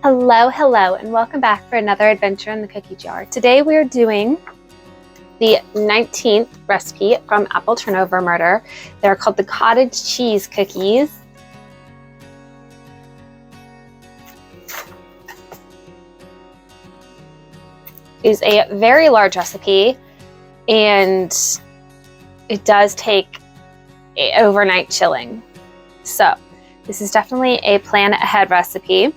Hello, hello, and welcome back for another adventure in the cookie jar. Today we are doing the 19th recipe from Apple Turnover Murder. They're called the cottage cheese cookies. It's a very large recipe, and it does take overnight chilling. So this is definitely a plan ahead recipe.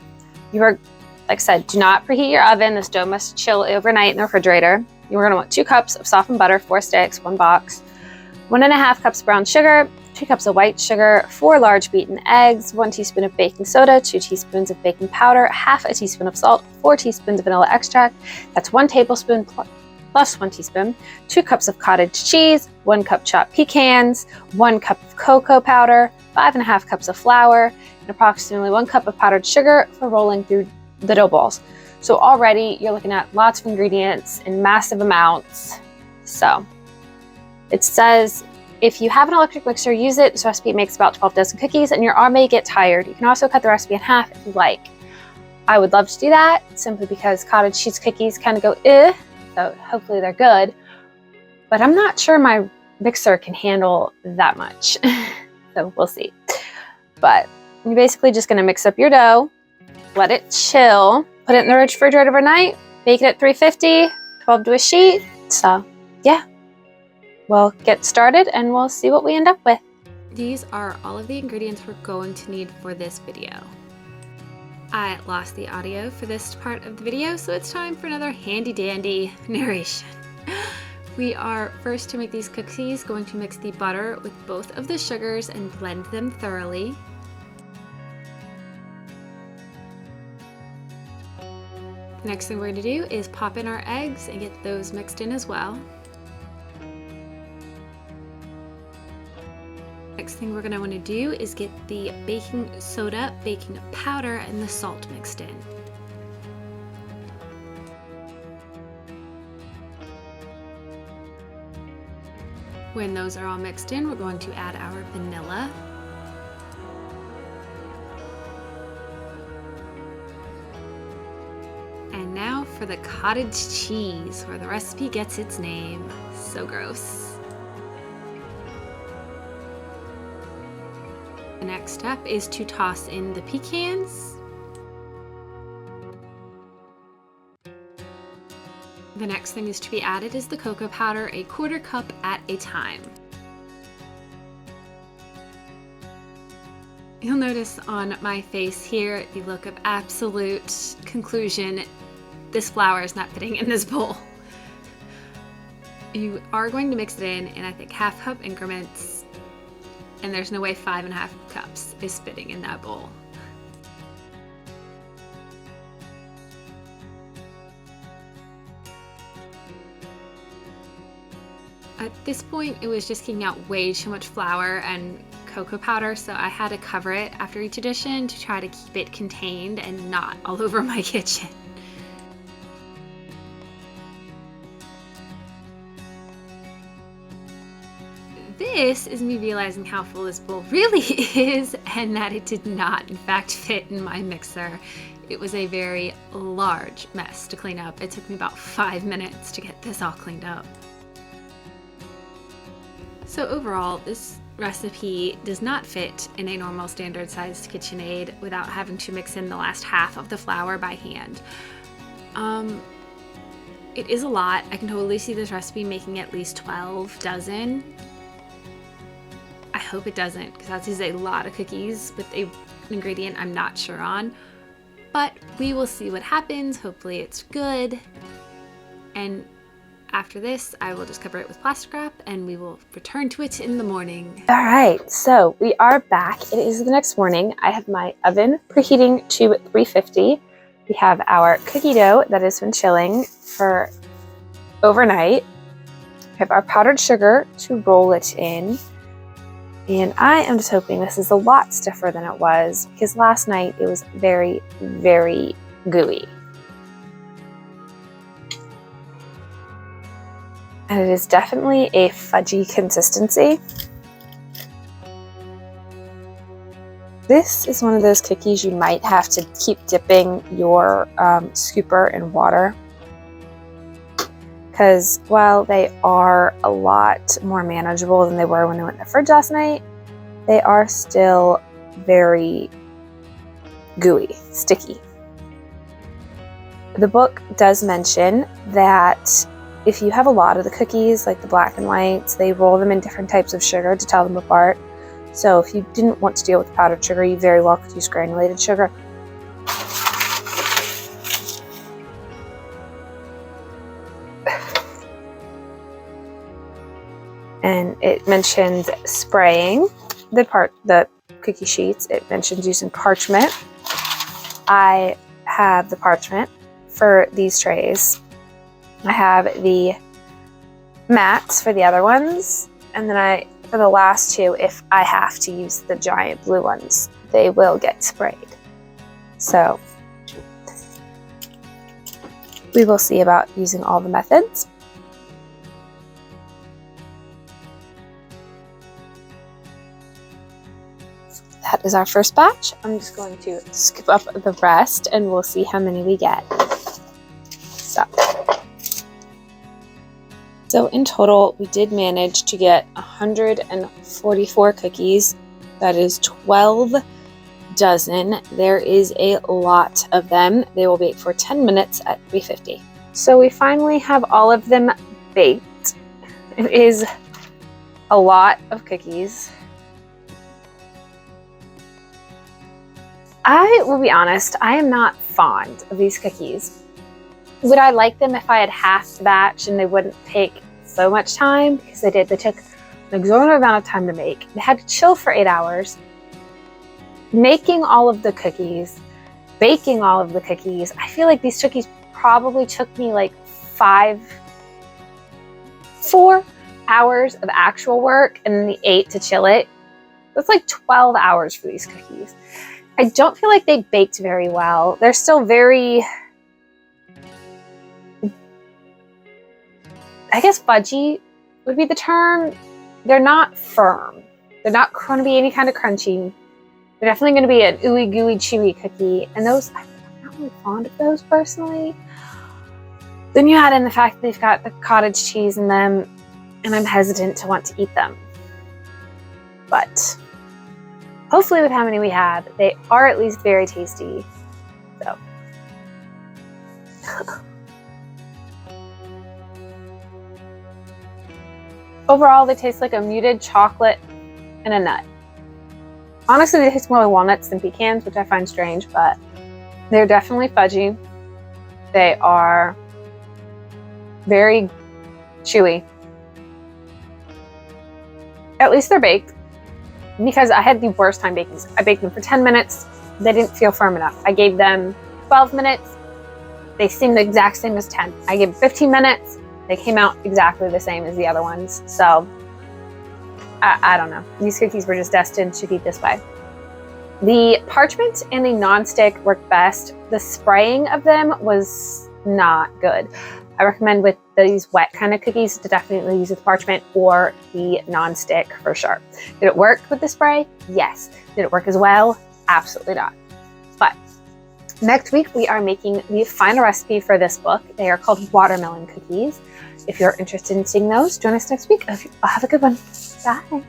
You are, like I said, do not preheat your oven. This dough must chill overnight in the refrigerator. You're going to want 2 cups of softened butter, 4 sticks, 1 box, 1.5 cups brown sugar, 2 cups of white sugar, 4 large beaten eggs, 1 teaspoon of baking soda, 2 teaspoons of baking powder, half a teaspoon of salt, 4 teaspoons of vanilla extract. That's 1 tablespoon plus 1 teaspoon, 2 cups of cottage cheese, 1 cup chopped pecans, 1 cup of cocoa powder, 5.5 cups of flour, and approximately 1 cup of powdered sugar for rolling through the dough balls. So already you're looking at lots of ingredients in massive amounts. So it says if you have an electric mixer, use it. This recipe makes about 12 dozen cookies and your arm may get tired. You can also cut the recipe in half if you like. I would love to do that simply because cottage cheese cookies kind of go so hopefully they're good. But I'm not sure my mixer can handle that much. So we'll see. But you're basically just going to mix up your dough, let it chill, put it in the refrigerator overnight, bake it at 350, 12 to a sheet. So yeah, we'll get started and we'll see what we end up with. These are all of the ingredients we're going to need for this video. I lost the audio for this part of the video, so it's time for another handy dandy narration. We are first, to make these cookies, going to mix the butter with both of the sugars and blend them thoroughly. The next thing we're going to do is pop in our eggs and get those mixed in as well. Next thing we're going to want to do is get the baking soda, baking powder, and the salt mixed in. When those are all mixed in, we're going to add our vanilla. And now for the cottage cheese, where the recipe gets its name. So gross. The next step is to toss in the pecans. The next thing is to be added is the cocoa powder, 1/4 cup at a time. You'll notice on my face here the look of absolute conclusion. This flour is not fitting in this bowl. You are going to mix it in I think 1/2 cup increments, and there's no way 5.5 cups is fitting in that bowl. At this point, it was just kicking out way too much flour and cocoa powder, so I had to cover it after each addition to try to keep it contained and not all over my kitchen. This is me realizing how full this bowl really is, and that it did not, in fact, fit in my mixer. It was a very large mess to clean up. It took me about 5 minutes to get this all cleaned up. So overall, this recipe does not fit in a normal standard sized KitchenAid without having to mix in the last half of the flour by hand. It is a lot. I can totally see this recipe making at least 12 dozen. I hope it doesn't, because that is a lot of cookies with an ingredient I'm not sure on. But we will see what happens. Hopefully it's good. And after this, I will just cover it with plastic wrap and we will return to it in the morning. All right, so we are back. It is the next morning. I have my oven preheating to 350. We have our cookie dough that has been chilling for overnight. We have our powdered sugar to roll it in. And I am just hoping this is a lot stiffer than it was, because last night it was very, very gooey. And it is definitely a fudgy consistency. This is one of those cookies you might have to keep dipping your scooper in water, because while they are a lot more manageable than they were when they went in the fridge last night, they are still very gooey, sticky. The book does mention that if you have a lot of the cookies, like the black and whites, they roll them in different types of sugar to tell them apart. So if you didn't want to deal with powdered sugar, you very well could use granulated sugar. And it mentions spraying the cookie sheets. It mentions using parchment. I have the parchment for these trays. I have the mats for the other ones, and then for the last two, if I have to use the giant blue ones, they will get sprayed. So we will see about using all the methods. That is our first batch. I'm just going to scoop up the rest and we'll see how many we get. So in total, we did manage to get 144 cookies. That is 12 dozen. There is a lot of them. They will bake for 10 minutes at 350. So we finally have all of them baked. It is a lot of cookies. I will be honest, I am not fond of these cookies. Would I like them if I had half the batch and they wouldn't take so much time? Because they took an exorbitant amount of time to make. They had to chill for 8 hours. Making all of the cookies, baking all of the cookies. I feel like these cookies probably took me like 4 hours of actual work and then the 8 to chill it. That's like 12 hours for these cookies. I don't feel like they baked very well. They're still very, I guess fudgy would be the term. They're not firm. They're not going to be any kind of crunchy. They're definitely going to be an ooey gooey chewy cookie. And those, I'm not really fond of those personally. Then you add in the fact that they've got the cottage cheese in them, and I'm hesitant to want to eat them. But hopefully with how many we have, they are at least very tasty. So. Overall, they taste like a muted chocolate and a nut. Honestly, they taste more like walnuts than pecans, which I find strange, but they're definitely fudgy. They are very chewy. At least they're baked. Because I had the worst time baking these. I baked them for 10 minutes. They didn't feel firm enough. I gave them 12 minutes. They seemed the exact same as 10. I gave 15 minutes. They came out exactly the same as the other ones. So, I don't know. These cookies were just destined to be this way. The parchment and the nonstick worked best. The spraying of them was not good. I recommend with these wet kind of cookies to definitely use the parchment or the nonstick for sure. Did it work with the spray? Yes. Did it work as well? Absolutely not. But next week we are making the final recipe for this book. They are called watermelon cookies. If you're interested in seeing those, join us next week. Have a good one. Bye.